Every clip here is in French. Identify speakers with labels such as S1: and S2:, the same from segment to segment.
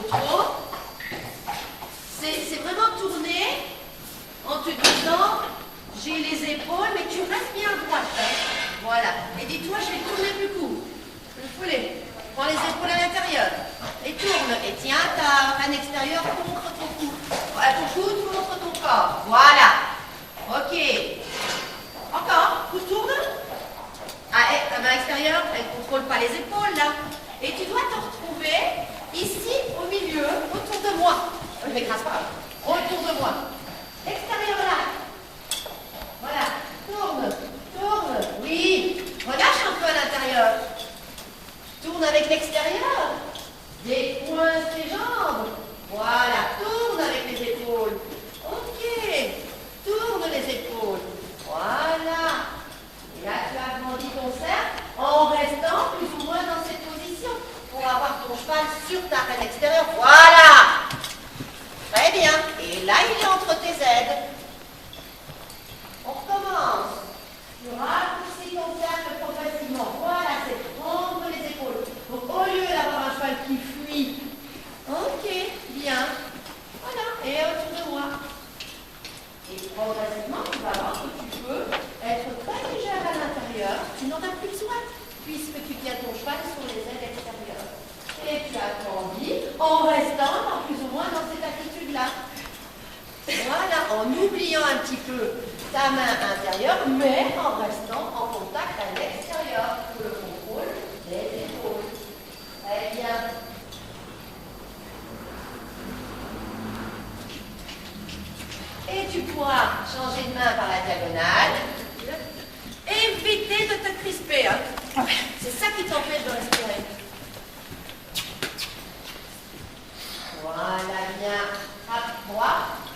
S1: trop. C'est vraiment tourner en te disant, j'ai les épaules, mais tu restes bien droite. Hein. Voilà. Et dis-toi, je vais tourner plus court. Le foulé. Prends les épaules à l'intérieur. Et tourne. Et tiens ta main extérieure contre ton cou. Ton coude contre ton corps. Voilà. Ok. Encore. Tu tournes. Ah, et ta main extérieure, elle ne contrôle pas les épaules, là. Et tu dois te retrouver ici, au milieu, autour de moi. Je ne m'écrase pas. Autour de moi. Extérieur, là. Voilà. Tourne. Tourne. Oui. Relâche un peu à l'intérieur. Tourne avec l'extérieur. Décoince tes jambes. Voilà. Tourne avec les épaules. Ok. Tourne les épaules. Voilà. Et là, tu agrandis ton cercle en restant plus ou moins dans cette position pour avoir ton cheval sur ta reine extérieure. Voilà. Très bien. Et là, il est entre tes aides. On recommence. Tu raccourcis ton cercle progressivement. Voilà, c'est prendre les épaules. Donc, au lieu d'avoir un cheval qui fuit, ok, bien. Voilà, et autour de moi. Et progressivement, tu vas voir que tu peux être très légère à l'intérieur. Tu n'en as plus besoin, puisque tu tiens ton cheval sur les ailes extérieures. Et tu agrandis en restant plus ou moins dans cette attitude-là. Voilà, en oubliant un petit peu ta main intérieure, mais en restant en contact à l'extérieur pour le contrôle des épaules. Très bien. Et tu pourras changer de main par la diagonale. Éviter de te crisper. Hein. C'est ça qui t'empêche de respirer. Voilà, bien. À droite.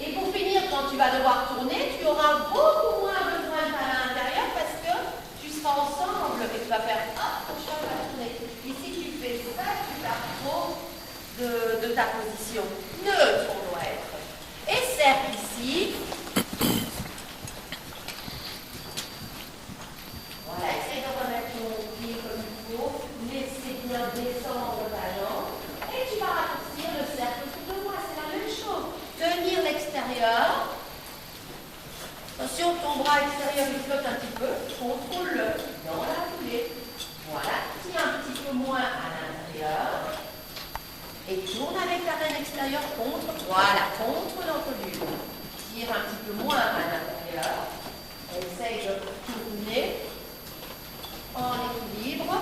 S1: Et pour finir, quand tu vas devoir tourner, tu auras beaucoup moins besoin de à l'intérieur parce que tu seras ensemble et tu vas faire hop, ton cheval va tourner. Et si tu fais ça, tu pars trop de ta position. Neutre, on doit être. Et cercle ici. Voilà, essaye de remettre ton pied comme il faut. Laissez bien descendre ta jambe. Et tu vas raccourcir le cercle autour de moi. C'est la même chose. Tenir l'extérieur. Attention, ton bras extérieur il flotte un petit peu. Contrôle-le dans la foulée. Voilà. Tiens un petit peu moins à l'intérieur. Et tourne avec ta main extérieure contre. Voilà, contre l'encolure. Tire un petit peu moins à l'intérieur. Essaye de tourner en équilibre.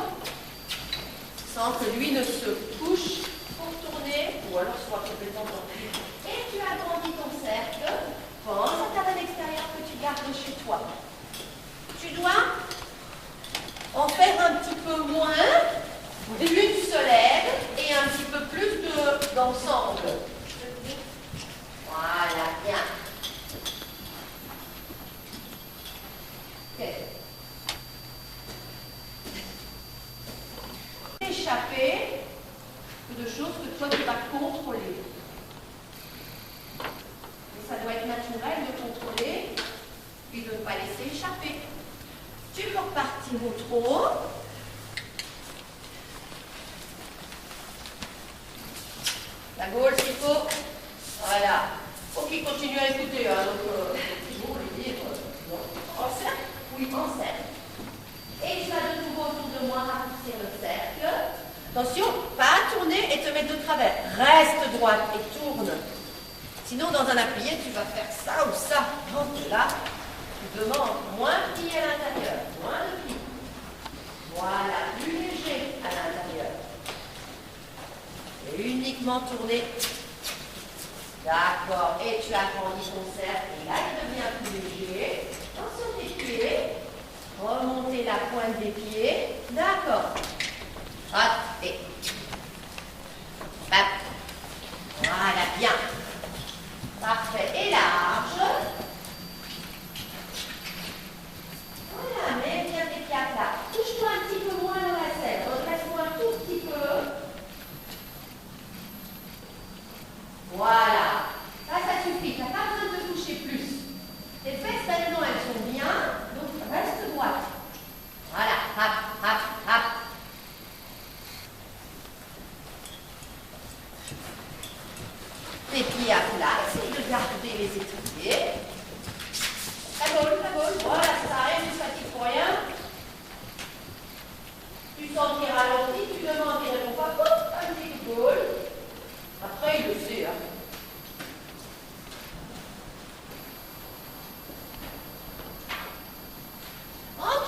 S1: Sans que lui ne se couche pour tourner. Ou alors soit complètement tendu. Et tu agrandis ton cercle. Pense à ta main extérieure que tu gardes chez toi. Tu dois en faire un petit peu moins. L'une se lève et un petit peu plus d'ensemble. Voilà, bien. Okay. Échapper, peu de choses que toi tu vas contrôler. Et ça doit être naturel de contrôler et de ne pas laisser échapper. Tu peux repartir au trot. La gaule s'il faut. Voilà. Il faut qu'il continue à écouter. Hein, donc, c'est bon, lui dire. En cercle? Oui, en cercle. Et tu vas de nouveau autour de moi raccourcir le cercle. Attention, pas tourner et te mettre de travers. Reste droite et tourne. Sinon, dans un appuyé, tu vas faire ça ou ça. Donc là, tu demandes moins de pieds à l'intérieur. Moins de pieds. Voilà, plus léger à l'intérieur. Et uniquement tourner. D'accord. Et tu agrandis ton cercle. Et là, il devient plus léger. Attention tes pieds. Remonter la pointe des pieds. D'accord. Hop. Et. Hop. Voilà, bien. Parfait. Et large. Voilà, mets bien tes pieds à plat. Touche-toi un petit peu moins dans la selle. Redresse-toi un tout petit peu. Voilà. Ça suffit. Tu n'as pas besoin de toucher plus.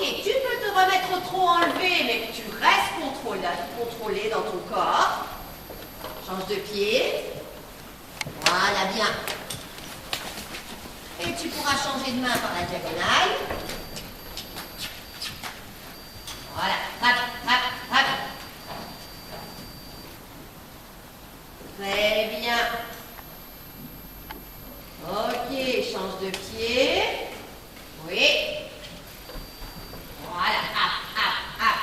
S1: Ok, tu peux te remettre trop enlevé, mais tu restes contrôlé dans ton corps. Change de pied. Voilà, bien. Et tu pourras changer de main par la diagonale. Voilà, hop, hop, hop. Très bien. Ok, change de pied. Oui. Voilà, hop, hop, hop.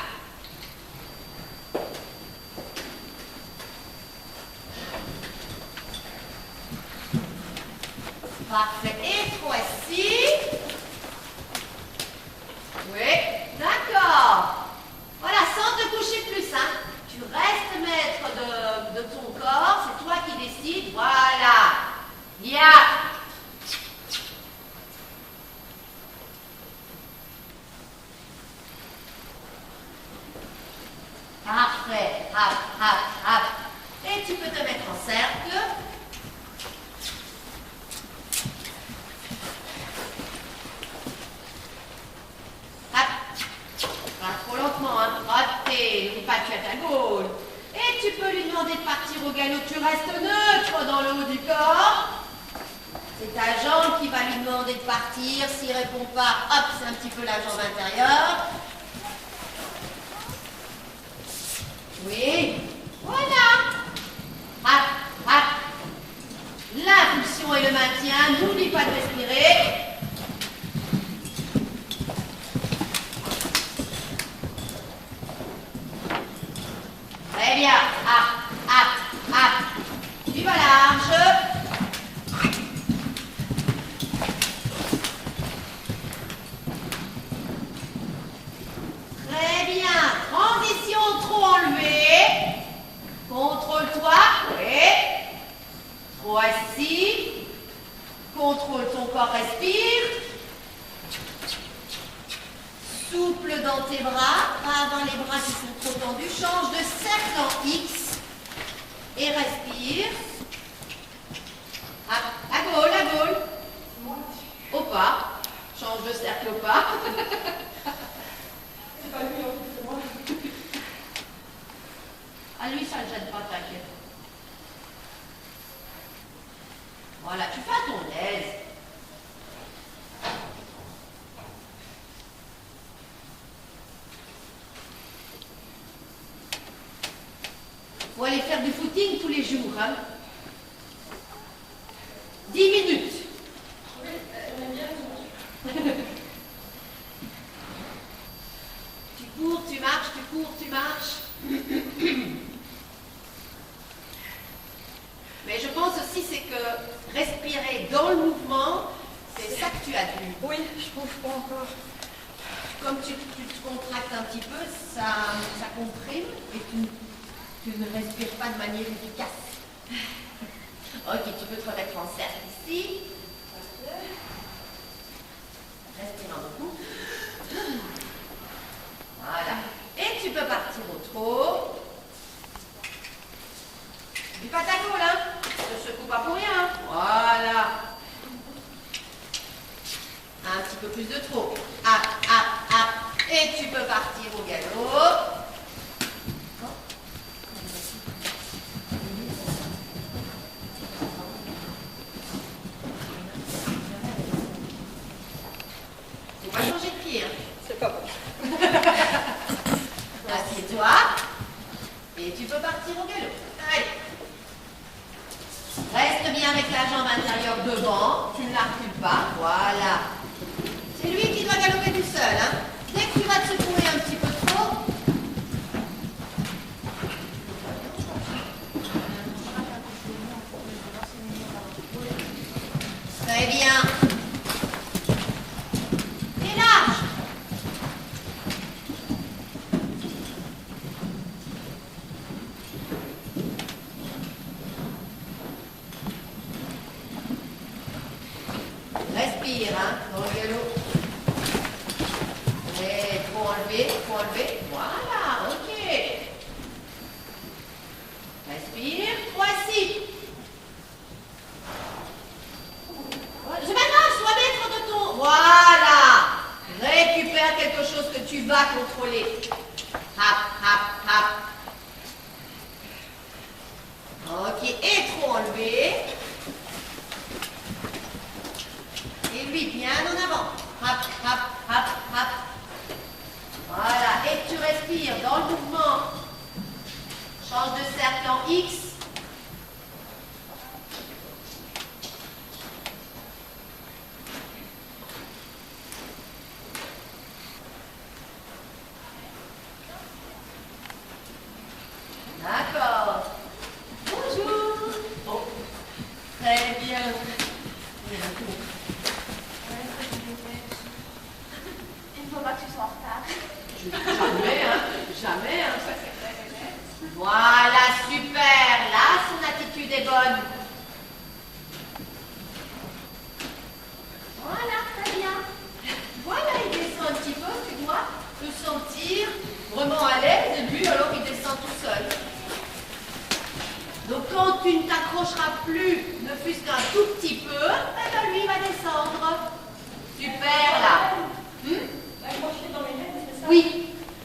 S1: Parfait. Et fois-ci. Oui, d'accord. Voilà, sans te coucher plus, hein. Tu restes maître de ton corps, c'est toi qui décides. Voilà. Bien. Parfait. Hop, hop, hop. Et tu peux te mettre en cercle. Trop lentement, hein. Roté, n'oublie pas que tu as ta gaule. Et tu peux lui demander de partir au galop. Tu restes neutre dans le haut du corps. C'est ta jambe qui va lui demander de partir. S'il ne répond pas, hop, c'est un petit peu la jambe intérieure. Oui, voilà. Hop, hop. L'impulsion et le maintien. N'oublie pas de respirer. Très bien. Hop, hop, hop. Tu vas large. Très bien. Transition trop enlevée. Contrôle-toi. Oui. Voici. Contrôle ton corps, respire. Souple dans tes bras, pas dans les bras qui sont trop tendus. Change de cercle en X et respire. À gauche, à gauche. Au pas. Change de cercle au pas.
S2: C'est pas lui, c'est moi.
S1: À lui, ça ne gêne pas, t'inquiète. Voilà, tu fais à ton aise. Faut aller faire du footing tous les jours, hein. 10 minutes.
S2: Oui, j'aime bien.
S1: Tu cours, tu marches, tu cours, tu marches. Mais je pense aussi c'est que respirer dans le mouvement, c'est ça que tu as dû.
S2: Oui, je trouve pas encore.
S1: Comme tu te contractes un petit peu, ça comprime et tu ne respires pas de manière efficace. Ok, tu peux te remettre en cercle ici. Respirant beaucoup. Voilà. Et tu peux partir au trot. Du pas ta gaule, hein. Ne secoue pas pour rien. Voilà. Un petit peu plus de trot. Hop, hop, hop. Et tu peux partir au galop. Tu vas changer de pied, hein.
S2: C'est pas bon.
S1: Assieds-toi. Et tu peux partir au galop. Allez. Reste bien avec la jambe intérieure devant. Tu ne la recules pas. Voilà. C'est lui qui doit galoper tout seul, hein. Dès que tu vas te secouer un petit peu trop. Très bien. Et large. Respire, hein, dans le galop. Et faut enlever. Voilà, ok. Respire, voici. C'est pas grave, sois maître de ton. Voilà. Récupère quelque chose tu vas contrôler. Hop, hop, hop. Ok, et trop enlevé. Et lui, bien en avant. Hop, hop, hop, hop. Voilà, et tu respires dans le mouvement. Change de cercle en X. D'accord. Bonjour. Oh, très bien.
S2: Il ne faut pas que tu sois en retard.
S1: Jamais, hein. Jamais, hein. Voilà, super. Là, son attitude est bonne. Voilà, très bien. Voilà, il descend un petit peu, tu dois le sentir vraiment à l'aise et lui, alors il descend tout seul. Donc quand tu ne t'accrocheras plus, ne fût-ce qu'un tout petit peu, eh ben, lui va descendre. Super, là.
S2: Accrocher dans les mains, c'est ça?
S1: Oui.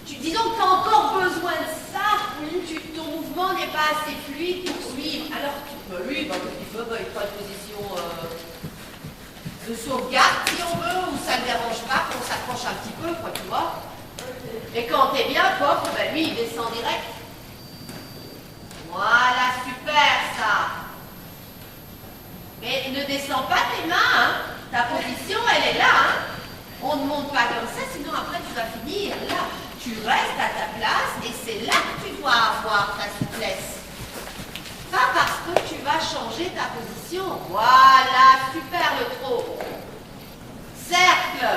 S1: Disons que tu as encore besoin de ça. Ton mouvement n'est pas assez fluide pour suivre. Alors tu peux, lui, bah, il veut, il prend une position de sauvegarde, si on veut, où ça ne dérange pas, qu'on s'accroche un petit peu, quoi, tu vois. Et quand tu es bien propre, ben, lui, il descend direct. Voilà, super, ça. Mais ne descends pas tes mains, hein. Ta position, elle est là, hein. On ne monte pas comme ça, sinon après tu vas finir là. Tu restes à ta place et c'est là que tu dois avoir ta souplesse. Pas parce que tu vas changer ta position. Voilà, super le trot. Cercle.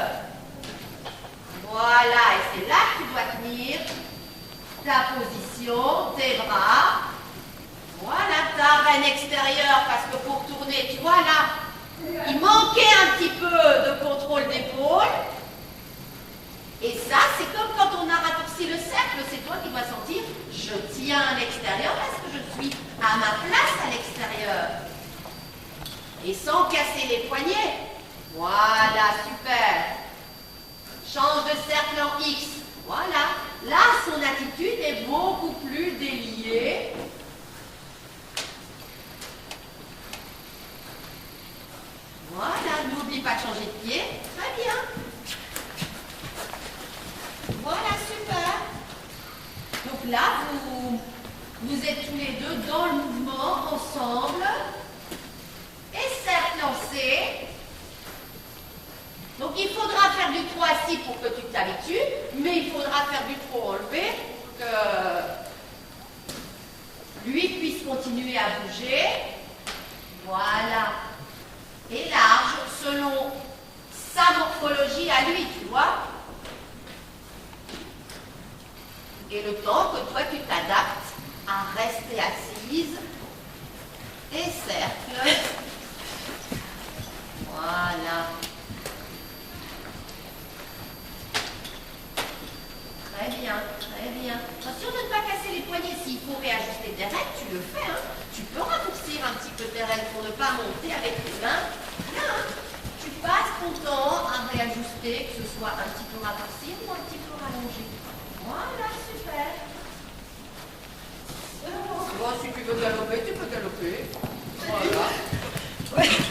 S1: Voilà, et c'est là que tu dois tenir ta position, tes bras. Voilà, ta reine extérieure, parce que pour tourner, tu vois là, il manquait un petit peu de contrôle d'épaule. Et ça, c'est comme quand on a raccourci le cercle, c'est toi qui dois sentir, je tiens à l'extérieur parce que je suis à ma place à l'extérieur. Et sans casser les poignets. Voilà, super. Change de cercle en X. Voilà. Là, son attitude est beaucoup plus déliée. Voilà, n'oublie pas de changer de pied. Très bien. Voilà, super. Donc là, vous êtes tous les deux dans le mouvement, ensemble. Et cercle lancé. Donc il faudra faire du trot assis pour que tu t'habitues, mais il faudra faire du trot enlevé pour que lui puisse continuer à bouger. Voilà. Et large, selon sa morphologie à lui, tu vois. Et le temps que toi tu t'adaptes à rester assise et cercle. Voilà. Très bien, très bien. Attention de ne pas casser les poignets. S'il faut réajuster des règles, tu le fais. Hein. Tu peux raccourcir un petit peu tes règles pour ne pas monter avec tes mains. Bien, hein. Tu passes ton temps à réajuster, que ce soit un petit peu raccourci ou un petit peu rallongé. Voilà, super. Bon, si tu veux galoper, tu peux galoper. Voilà.